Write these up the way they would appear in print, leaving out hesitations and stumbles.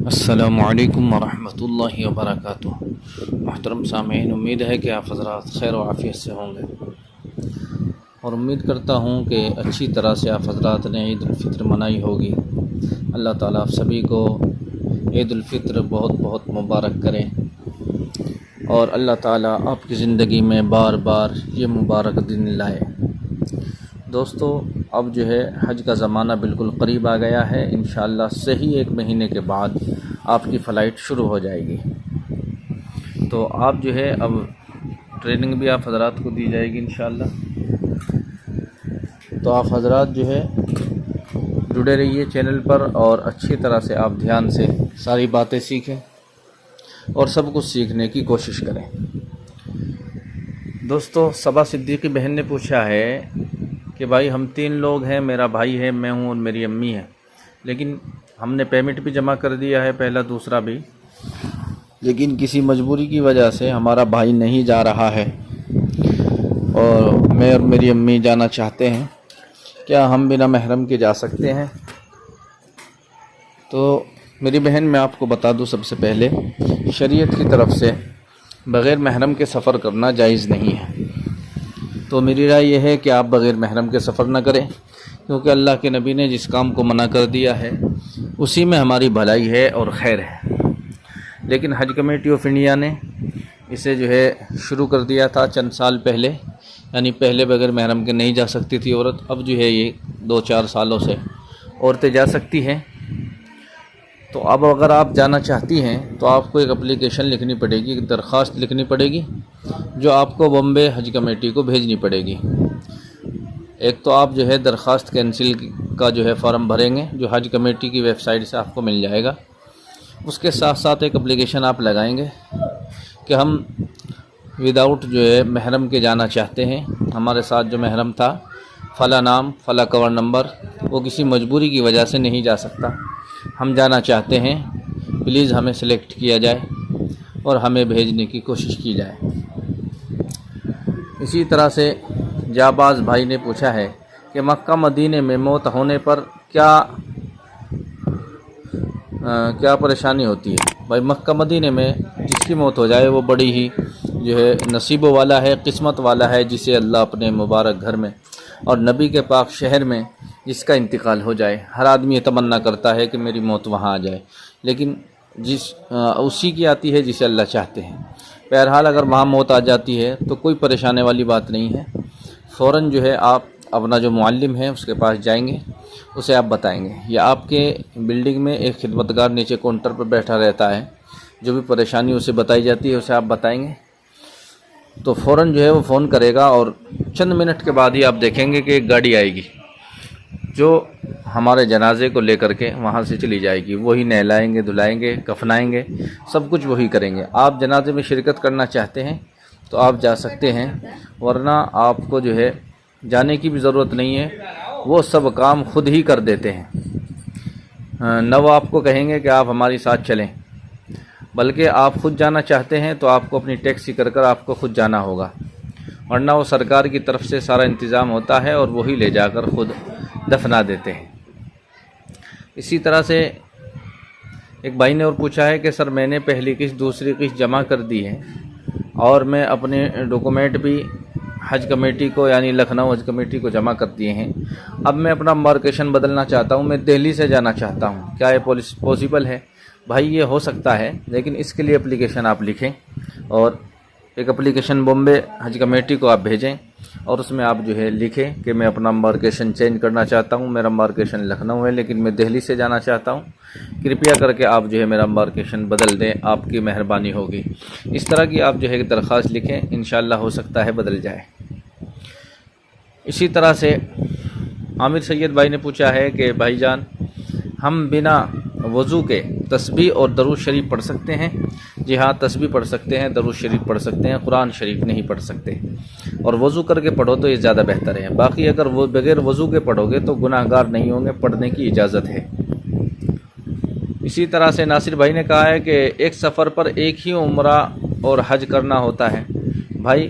السلام علیکم ورحمۃ اللہ وبرکاتہ۔ محترم سامعین، امید ہے کہ آپ حضرات خیر و عافیت سے ہوں گے اور امید کرتا ہوں کہ اچھی طرح سے آپ حضرات نے عید الفطر منائی ہوگی۔ اللہ تعالیٰ آپ سبھی کو عید الفطر بہت بہت مبارک کریں اور اللہ تعالیٰ آپ کی زندگی میں بار بار یہ مبارک دن لائے۔ دوستو، اب جو ہے حج کا زمانہ بالکل قریب آ گیا ہے۔ انشاءاللہ صحیح 1 مہینے کے بعد آپ کی فلائٹ شروع ہو جائے گی، تو آپ جو ہے اب ٹریننگ بھی آپ حضرات کو دی جائے گی انشاءاللہ۔ تو آپ حضرات جو ہے جڑے رہیے چینل پر اور اچھی طرح سے آپ دھیان سے ساری باتیں سیکھیں اور سب کچھ سیکھنے کی کوشش کریں۔ دوستو، صبا صدیقی بہن نے پوچھا ہے کہ بھائی ہم 3 لوگ ہیں، میرا بھائی ہے، میں ہوں اور میری امی ہے، لیکن ہم نے پیمنٹ بھی جمع کر دیا ہے، پہلا دوسرا بھی، لیکن کسی مجبوری کی وجہ سے ہمارا بھائی نہیں جا رہا ہے اور میں اور میری امی جانا چاہتے ہیں، کیا ہم بنا محرم کے جا سکتے ہیں؟ تو میری بہن، میں آپ کو بتا دوں، سب سے پہلے شریعت کی طرف سے بغیر محرم کے سفر کرنا جائز نہیں ہے۔ تو میری رائے یہ ہے کہ آپ بغیر محرم کے سفر نہ کریں، کیونکہ اللہ کے نبی نے جس کام کو منع کر دیا ہے اسی میں ہماری بھلائی ہے اور خیر ہے۔ لیکن حج کمیٹی آف انڈیا نے اسے جو ہے شروع کر دیا تھا چند سال پہلے، یعنی پہلے بغیر محرم کے نہیں جا سکتی تھی عورت، اب جو ہے یہ 2-4 سالوں سے عورتیں جا سکتی ہیں۔ تو اب اگر آپ جانا چاہتی ہیں تو آپ کو ایک اپلیکیشن لکھنی پڑے گی، ایک درخواست لکھنی پڑے گی، جو آپ کو بمبے حج کمیٹی کو بھیجنی پڑے گی۔ ایک تو آپ جو ہے درخواست کینسل کا جو ہے فارم بھریں گے، جو حج کمیٹی کی ویب سائٹ سے آپ کو مل جائے گا۔ اس کے ساتھ ساتھ ایک اپلیکیشن آپ لگائیں گے کہ ہم وداؤٹ جو ہے محرم کے جانا چاہتے ہیں، ہمارے ساتھ جو محرم تھا فلاں نام فلاں کور نمبر، وہ کسی مجبوری کی وجہ سے نہیں جا سکتا، ہم جانا چاہتے ہیں، پلیز ہمیں سلیکٹ کیا جائے اور ہمیں بھیجنے کی کوشش کی جائے۔ اسی طرح سے جاباز بھائی نے پوچھا ہے کہ مکہ مدینے میں موت ہونے پر کیا پریشانی ہوتی ہے؟ بھائی، مکہ مدینے میں جس کی موت ہو جائے وہ بڑی ہی جو ہے نصیب والا ہے، قسمت والا ہے، جسے اللہ اپنے مبارک گھر میں اور نبی کے پاک شہر میں جس کا انتقال ہو جائے۔ ہر آدمی یہ تمنا کرتا ہے کہ میری موت وہاں آ جائے، لیکن اسی کی آتی ہے جسے اللہ چاہتے ہیں۔ بہرحال اگر وہاں موت آ جاتی ہے تو کوئی پریشانے والی بات نہیں ہے، فوراً جو ہے آپ اپنا جو معلم ہے اس کے پاس جائیں گے، اسے آپ بتائیں گے، یا آپ کے بلڈنگ میں ایک خدمتگار نیچے کاؤنٹر پر بیٹھا رہتا ہے، جو بھی پریشانی اسے بتائی جاتی ہے اسے آپ بتائیں گے، تو فوراً جو ہے وہ فون کرے گا اور چند منٹ کے بعد ہی آپ دیکھیں گے کہ ایک گاڑی آئے گی جو ہمارے جنازے کو لے کر کے وہاں سے چلی جائے گی۔ وہی نہلائیں گے، دھلائیں گے، کفنائیں گے، سب کچھ وہی کریں گے۔ آپ جنازے میں شرکت کرنا چاہتے ہیں تو آپ جا سکتے ہیں، ورنہ آپ کو جو ہے جانے کی بھی ضرورت نہیں ہے، وہ سب کام خود ہی کر دیتے ہیں۔ نہ وہ آپ کو کہیں گے کہ آپ ہمارے ساتھ چلیں، بلکہ آپ خود جانا چاہتے ہیں تو آپ کو اپنی ٹیکسی کر آپ کو خود جانا ہوگا، ورنہ وہ سرکار کی طرف سے سارا انتظام ہوتا ہے اور وہی لے جا کر خود دفنا دیتے ہیں۔ اسی طرح سے ایک بھائی نے اور پوچھا ہے کہ سر، میں نے پہلی قسط دوسری قسط جمع کر دی ہے اور میں اپنے ڈاکومنٹ بھی حج کمیٹی کو، یعنی لکھنؤ حج کمیٹی کو جمع کر دیے ہیں، اب میں اپنا امبارکیشن بدلنا چاہتا ہوں، میں دہلی سے جانا چاہتا ہوں، کیا یہ پاسبل ہے؟ بھائی، یہ ہو سکتا ہے، لیکن اس کے لیے اپلیکیشن آپ لکھیں اور ایک اپلیکیشن بمبے حج کمیٹی کو آپ بھیجیں اور اس میں آپ جو ہے لکھیں کہ میں اپنا امبارکیشن چینج کرنا چاہتا ہوں، میرا امبارکیشن لکھنؤ ہے لیکن میں دہلی سے جانا چاہتا ہوں، کرپیا کر کے آپ جو ہے میرا امبارکیشن بدل دیں، آپ کی مہربانی ہوگی۔ اس طرح کی آپ جو ہے درخواست لکھیں، انشاءاللہ ہو سکتا ہے بدل جائے۔ اسی طرح سے عامر سید بھائی نے پوچھا ہے کہ بھائی جان، ہم بنا وضو کے تسبیح اور درود شریف پڑھ سکتے ہیں؟ جی ہاں، تسبیح پڑھ سکتے ہیں، درود شریف پڑھ سکتے ہیں، قرآن شریف نہیں پڑھ سکتے، اور وضو کر کے پڑھو تو یہ زیادہ بہتر ہے۔ باقی اگر وہ بغیر وضو کے پڑھو گے تو گناہ گار نہیں ہوں گے، پڑھنے کی اجازت ہے۔ اسی طرح سے ناصر بھائی نے کہا ہے کہ ایک سفر پر ایک ہی عمرہ اور حج کرنا ہوتا ہے۔ بھائی،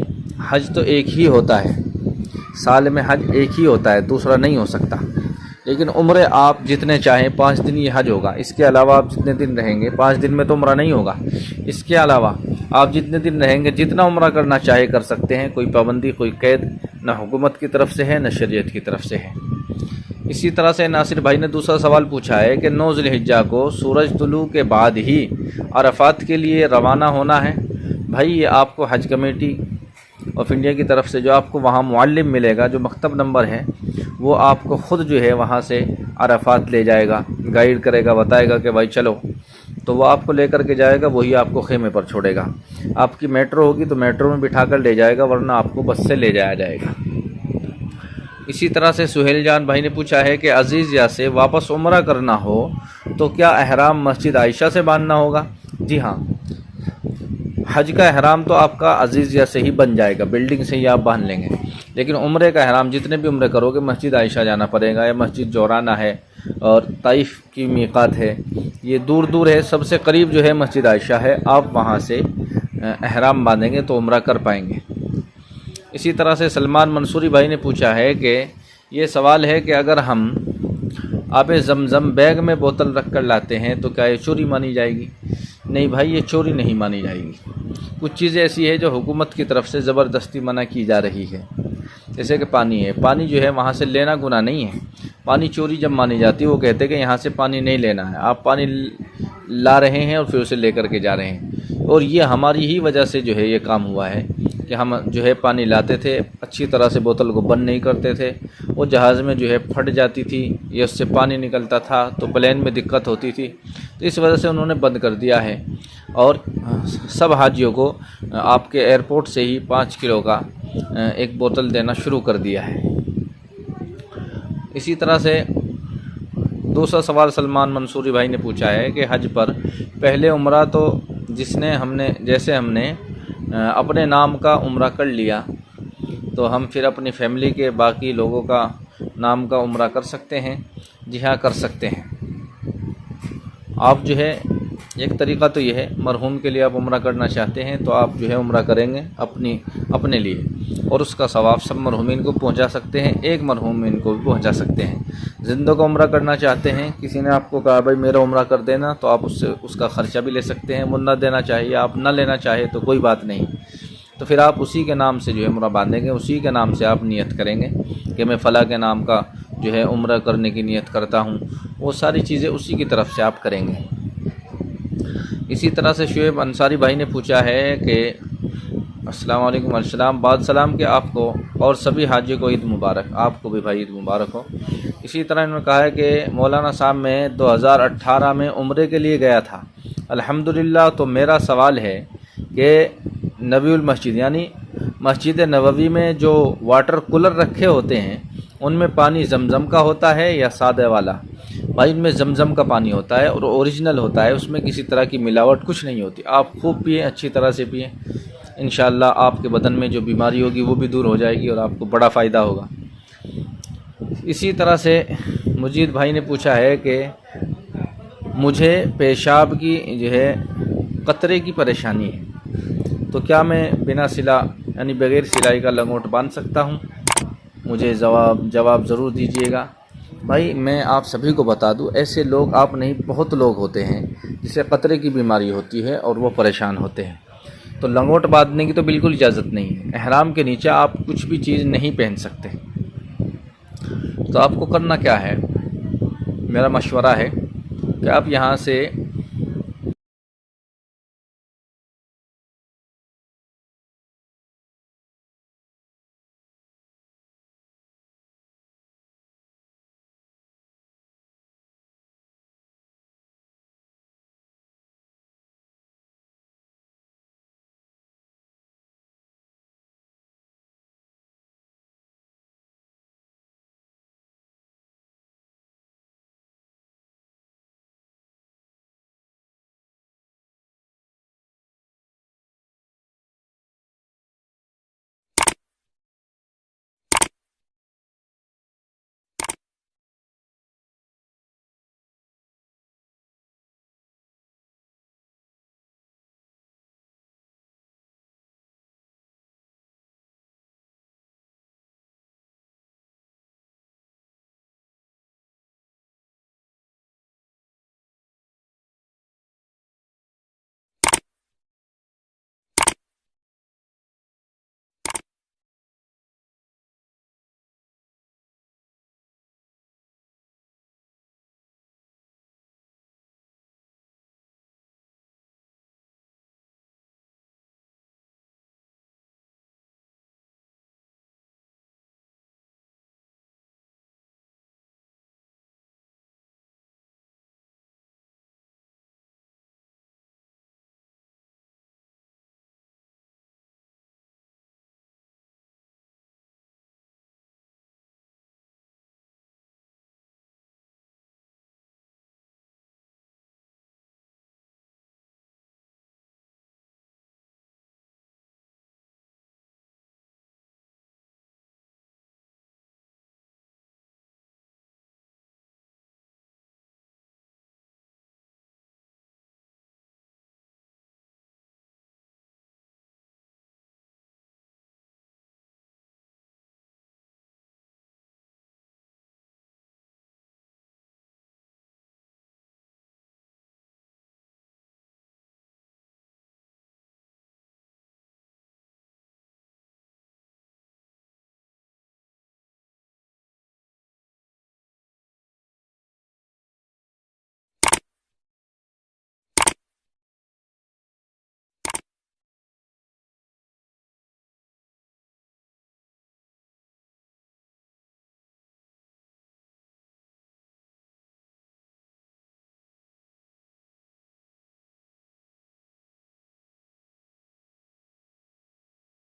حج تو ایک ہی ہوتا ہے، سال میں حج ایک ہی ہوتا ہے، دوسرا نہیں ہو سکتا۔ لیکن عمرے آپ جتنے چاہیں 5 دن یہ حج ہوگا، اس کے علاوہ آپ جتنے دن رہیں گے، 5 دن میں تو عمرہ نہیں ہوگا، اس کے علاوہ آپ جتنے دن رہیں گے جتنا عمرہ کرنا چاہے کر سکتے ہیں، کوئی پابندی کوئی قید نہ حکومت کی طرف سے ہے نہ شریعت کی طرف سے ہے۔ اسی طرح سے ناصر بھائی نے دوسرا سوال پوچھا ہے کہ 9 ذی الحجہ کو سورج طلوع کے بعد ہی عرفات کے لیے روانہ ہونا ہے۔ بھائی یہ آپ کو حج کمیٹی آف انڈیا کی طرف سے جو آپ کو وہاں معلم ملے گا، جو مکتب نمبر ہے، وہ آپ کو خود جو ہے وہاں سے عرفات لے جائے گا، گائیڈ کرے گا، بتائے گا کہ بھائی چلو، تو وہ آپ کو لے کر کے جائے گا، وہی آپ کو خیمے پر چھوڑے گا۔ آپ کی میٹرو ہوگی تو میٹرو میں بٹھا کر لے جائے گا، ورنہ آپ کو بس سے لے جایا جائے گا۔ اسی طرح سے سہیل جان بھائی نے پوچھا ہے کہ عزیزیہ سے واپس عمرہ کرنا ہو تو کیا احرام مسجد عائشہ سے باندھنا ہوگا؟ جی ہاں، حج کا احرام تو آپ کا عزیزیہ سے ہی بن جائے گا، بلڈنگ سے ہی آپ باندھ لیں گے، لیکن عمرے کا احرام جتنے بھی عمرے کرو گے مسجد عائشہ جانا پڑے گا، یا مسجد جورانہ ہے اور طائف کی میقات ہے، یہ دور دور ہے، سب سے قریب جو ہے مسجد عائشہ ہے، آپ وہاں سے احرام باندھیں گے تو عمرہ کر پائیں گے۔ اسی طرح سے سلمان منصوری بھائی نے پوچھا ہے کہ یہ سوال ہے کہ اگر ہم آب زمزم بیگ میں بوتل رکھ کر لاتے ہیں تو کیا یہ چوری مانی جائے گی؟ نہیں بھائی، یہ چوری نہیں مانی جائے گی۔ کچھ چیزیں ایسی ہیں جو حکومت کی طرف سے زبردستی منع کی جا رہی ہے، جیسے کہ پانی ہے، پانی جو ہے وہاں سے لینا گناہ نہیں ہے، پانی چوری جب مانی جاتی ہے وہ کہتے ہیں کہ یہاں سے پانی نہیں لینا ہے، آپ پانی لا رہے ہیں اور پھر اسے لے کر کے جا رہے ہیں، اور یہ ہماری ہی وجہ سے جو ہے یہ کام ہوا ہے کہ ہم جو ہے پانی لاتے تھے، اچھی طرح سے بوتل کو بند نہیں کرتے تھے، وہ جہاز میں جو ہے پھٹ جاتی تھی یا اس سے پانی نکلتا تھا تو پلین میں دقت ہوتی تھی، تو اس وجہ سے انہوں نے بند کر دیا ہے، اور سب حاجیوں کو آپ کے ایئرپورٹ سے ہی 5 کلو کا ایک بوتل دینا شروع کر دیا ہے۔ اسی طرح سے دوسرا سوال سلمان منصوری بھائی نے پوچھا ہے کہ حج پر پہلے عمرہ تو جیسے ہم نے اپنے نام کا عمرہ کر لیا تو ہم پھر اپنی فیملی کے باقی لوگوں کا نام کا عمرہ کر سکتے ہیں؟ جی ہاں، کر سکتے ہیں۔ آپ جو ہے ایک طریقہ تو یہ ہے، مرحوم کے لیے آپ عمرہ کرنا چاہتے ہیں تو آپ جو ہے عمرہ کریں گے اپنے لیے، اور اس کا ثواب سب مرحومین کو پہنچا سکتے ہیں، ایک مرحومین کو بھی پہنچا سکتے ہیں۔ زندوں کا عمرہ کرنا چاہتے ہیں، کسی نے آپ کو کہا بھائی میرا عمرہ کر دینا، تو آپ اس کا خرچہ بھی لے سکتے ہیں، وہ نہ دینا چاہیے، آپ نہ لینا چاہے تو کوئی بات نہیں، تو پھر آپ اسی کے نام سے جو ہے عمرہ باندھیں گے، اسی کے نام سے آپ نیت کریں گے کہ میں فلاں کے نام کا جو ہے عمرہ کرنے کی نیت کرتا ہوں، وہ ساری چیزیں اسی کی طرف سے آپ کریں گے۔ اسی طرح سے شعیب انصاری بھائی نے پوچھا ہے کہ السلام علیکم، السلام، بعد سلام کہ آپ کو اور سبھی حاجی کو عید مبارک، آپ کو بھی بھائی عید مبارک ہو۔ اسی طرح انہوں نے کہا ہے کہ مولانا صاحب میں 2018 میں عمرے کے لیے گیا تھا الحمدللہ، تو میرا سوال ہے کہ نبی المسجد یعنی مسجد نبوی میں جو واٹر کولر رکھے ہوتے ہیں ان میں پانی زمزم کا ہوتا ہے یا سادہ والا؟ بھائی ان میں زمزم کا پانی ہوتا ہے اور اوریجنل ہوتا ہے، اس میں کسی طرح کی ملاوٹ کچھ نہیں ہوتی، آپ خوب پئیں، اچھی طرح سے پئیں، انشاءاللہ آپ کے بدن میں جو بیماری ہوگی وہ بھی دور ہو جائے گی اور آپ کو بڑا فائدہ ہوگا۔ اسی طرح سے مجید بھائی نے پوچھا ہے کہ مجھے پیشاب کی جو ہے قطرے کی پریشانی ہے، تو کیا میں بنا سلا یعنی بغیر سلائی کا لنگوٹ باندھ سکتا ہوں؟ مجھے جواب ضرور دیجیے گا۔ بھائی میں آپ سبھی کو بتا دوں، ایسے لوگ آپ نہیں، بہت لوگ ہوتے ہیں جسے قطرے کی بیماری ہوتی ہے اور وہ پریشان ہوتے ہیں، تو لنگوٹ باندھنے کی تو بالکل اجازت نہیں ہے، احرام کے نیچے آپ کچھ بھی چیز نہیں پہن سکتے۔ تو آپ کو کرنا کیا ہے، میرا مشورہ ہے کہ آپ یہاں سے